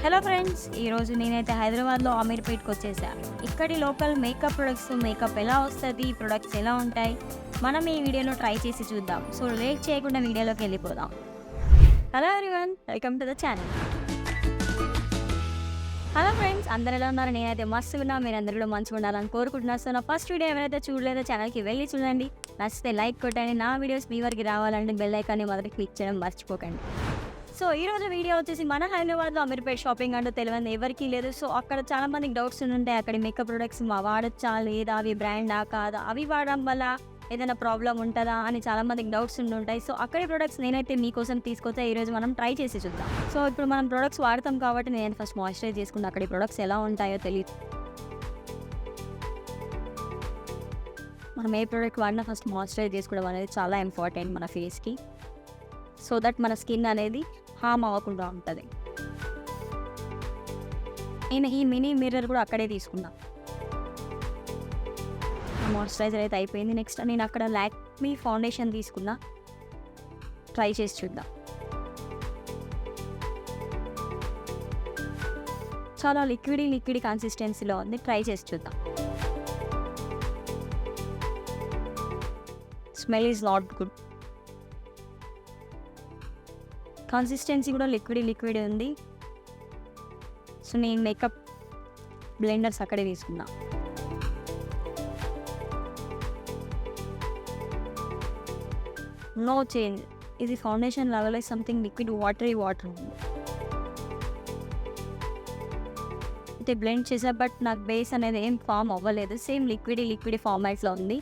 Hello friends, ఈరోజు నేనైతే హైదరాబాద్లో అమీర్పేట్కి వచ్చేసాను. ఇక్కడి లోకల్ మేకప్ ప్రొడక్ట్స్, మేకప్ ఎలా వస్తుంది, ప్రొడక్ట్స్ ఎలా ఉంటాయి, మనం ఈ వీడియోలో ట్రై చేసి చూద్దాం. సో లేట్ చేయకుండా వీడియోలోకి వెళ్ళిపోదాం. Hello everyone, welcome to the channel. Hello friends, అందరు ఎలా ఉన్నారు? నేనైతే మస్తు ఉన్నా, మీరు అందరు కూడా మంచిగా ఉండాలని కోరుకుంటున్నాను. సో నా ఫస్ట్ వీడియో ఎవరైతే చూడలేదో ఛానల్కి వెళ్ళి చూడండి. నచ్చితే లైక్ కొట్టండి. నా వీడియోస్ మీ వరకు రావాలంటే బెల్ ఐకాన్ని మొదటి క్లిక్ చేయడం మర్చిపోకండి. సో ఈరోజు వీడియో వచ్చేసి మన హైదరాబాద్లో అమీర్పేట్ షాపింగ్ అంటూ తెలియదు ఎవరికి లేదు. సో అక్కడ చాలా మందికి డౌట్స్ ఉంటాయి. అక్కడ మేకప్ ప్రొడక్ట్స్ వాడచ్చా లేదా, అవి బ్రాండా కాదా, అవి వాడడం వల్ల ఏదైనా ప్రాబ్లం ఉంటుందా అని చాలా మందికి డౌట్స్ ఉంటాయి. సో అక్కడి ప్రొడక్ట్స్ నేనైతే మీకోసం తీసుకొచ్చా. ఈరోజు మనం ట్రై చేసి చూద్దాం. సో ఇప్పుడు మనం ప్రొడక్ట్స్ వాడతాం కాబట్టి నేను ఫస్ట్ మాయిశ్చరైజ్ చేసుకుంటా. అక్కడి ప్రొడక్ట్స్ ఎలా ఉంటాయో తెలియదు. మనం ఏ ప్రోడక్ట్ వాడినా ఫస్ట్ మాయిశ్చరైజ్ చేసుకోవడం అనేది చాలా ఇంపార్టెంట్ మన ఫేస్కి. సో దట్ మన స్కిన్ అనేది హామ్ అవ్వకుండా ఉంటుంది. నేను ఈ మినీ మిర్రర్ కూడా అక్కడే తీసుకున్నా. మాయిశ్చరైజర్ అయితే అయిపోయింది. నెక్స్ట్ నేను అక్కడ లాక్మీ ఫౌండేషన్ తీసుకున్నా. ట్రై చేసి చూద్దాం. చాలా లిక్విడ్ కన్సిస్టెన్సీలో ఉంది. ట్రై చేసి చూద్దాం. Smell is not good. Consistency కూడా లిక్విడ్ ఉంది. సో నేను మేకప్ బ్లెండర్స్ అక్కడే తీసుకున్నా. No change. ఇది foundation level something liquid water ఉంది. అయితే బ్లెండ్ చేసా, బట్ నాకు బేస్ అనేది ఏం ఫామ్ అవ్వలేదు. సేమ్ లిక్విడ్ ఫార్మాట్లో ఉంది.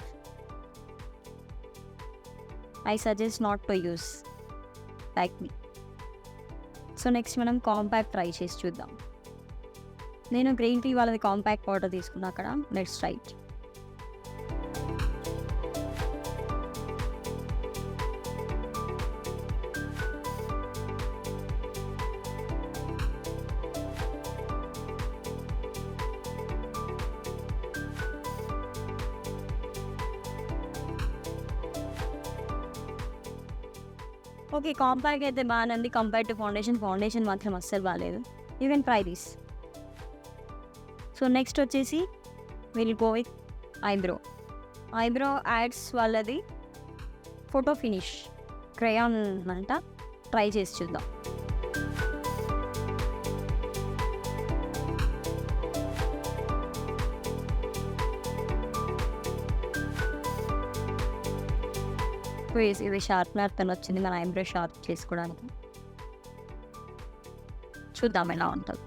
I suggest not to use like me. So next మనం కాంపాక్ట్ ట్రై చేసి చూద్దాం. నేను గ్రీన్ టీ వాళ్ళది కాంపాక్ట్ పౌడర్ తీసుకున్నా అక్కడ. Let's try it. Okay, compact అయితే బాగానే ఉంది కంపేర్ టు ఫౌండేషన్ మాత్రం అస్సలు బాగాలేదు. You can try this. So next వచ్చేసి will go with eyebrow ads వాళ్ళది ఫోటో ఫినిష్ క్రేయాన్ అంట. ట్రై చేసి చూద్దాం. ఇది షార్ప్నర్ తను వచ్చింది మన ఐబ్రో షార్ప్ చేసుకోవడానికి. చూద్దాం ఎలా ఉంటుంది.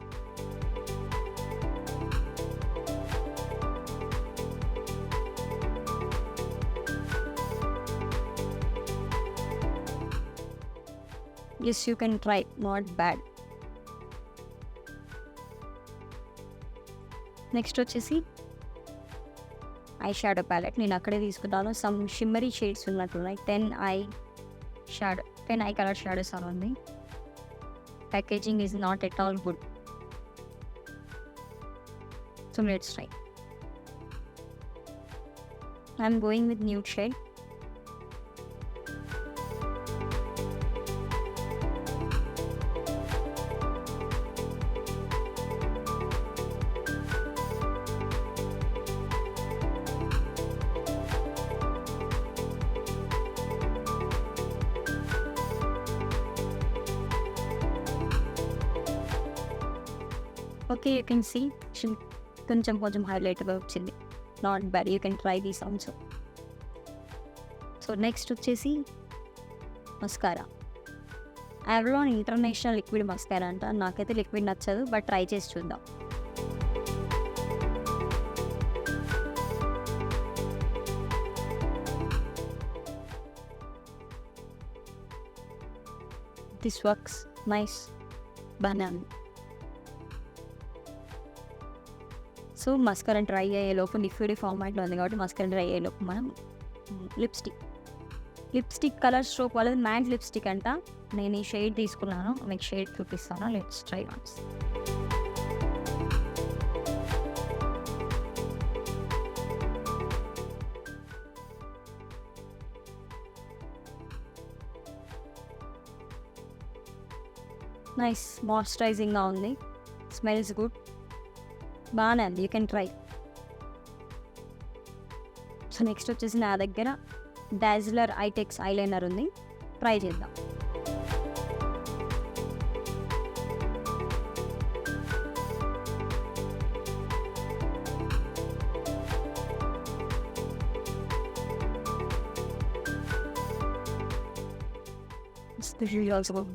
Yes, you can try, not bad. Next వచ్చేసి ఐ షాడో ప్యాలెట్ నేను అక్కడే తీసుకుంటాను. సమ్ షిమ్మరీ షేడ్స్ ఉన్నట్టున్నాయి. 10 ఐ కలర్ షాడోస్ అని ఉంది. Packaging is not at all good. So let's try. I'm going with nude shade. Okay, you can see కొంచెం హైలైట్గా వచ్చింది. Not bad. You can try these also. So next వచ్చేసి mascara. Avalon international liquid mascara అంట. నాకైతే liquid నచ్చదు, but try చేసి చూద్దాం. This works nice. Banana. So mascara dry అయ్యేలోపు లిక్విడ్ ఫార్మాట్లో ఉంది కాబట్టి మస్కరా డ్రై అయ్యేలోపు మనం లిప్స్టిక్ కలర్ స్ట్రోక్ వాళ్ళది మ్యాట్ లిప్స్టిక్ అంట. నేను ఈ షేడ్ తీసుకున్నాను, మీకు షేడ్ చూపిస్తాను. Let's try once. నైస్ మాయిశ్చరైజింగ్గా ఉంది. స్మెల్స్ గుడ్, బాగానే ఉంది, you can try. So next వచ్చేసి నా దగ్గర డాజ్లర్ ఐటెక్స్ ఐలైనర్ ఉంది, ట్రై చేద్దాం.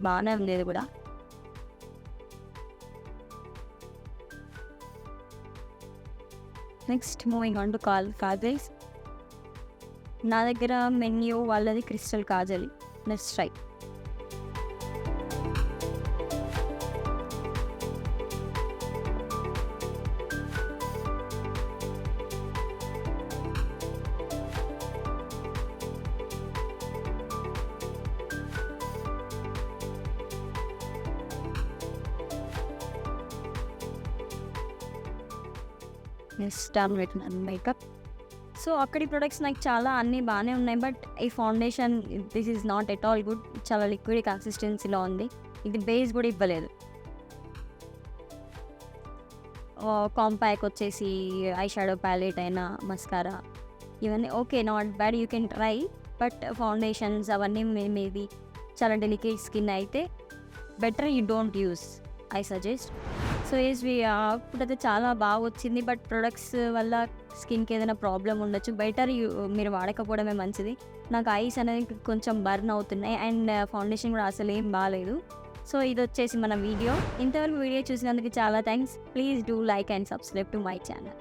బాగానే ఉంది ఇది కూడా. Next moving on to kajals. నా దగ్గర మెన్యూ వాళ్ళది crystal Kajal, next try. Star పెట్టినాను మేకప్. సో అక్కడి ప్రొడక్ట్స్ నాకు చాలా అన్నీ బాగానే ఉన్నాయి, బట్ ఈ foundation this is not at all good. చాలా లిక్విడ్ కన్సిస్టెన్సీలో ఉంది, ఇది బేస్ కూడా ఇవ్వలేదు. కాంపాక్ట్ వచ్చేసి ఐ షాడో ప్యాలెట్ అయినా మస్కారా ఇవన్నీ okay, not bad, you can try. But foundations అవన్నీ మేబీ చాలా డెలికేట్ స్కిన్ అయితే better you don't use, I suggest. So ఇప్పుడైతే చాలా బాగా వచ్చింది, బట్ ప్రొడక్ట్స్ వల్ల స్కిన్కి ఏదైనా ప్రాబ్లం ఉండొచ్చు, బెటర్ మీరు వాడకపోవడమే మంచిది. నాకు ఐస్ అనేది కొంచెం బర్న్ అవుతున్నాయి అండ్ ఫౌండేషన్ కూడా అసలు ఏం బాగాలేదు. సో ఇది వచ్చేసి మన వీడియో. ఇంతవరకు వీడియో చూసినందుకు చాలా thanks. Please do like and subscribe to my channel.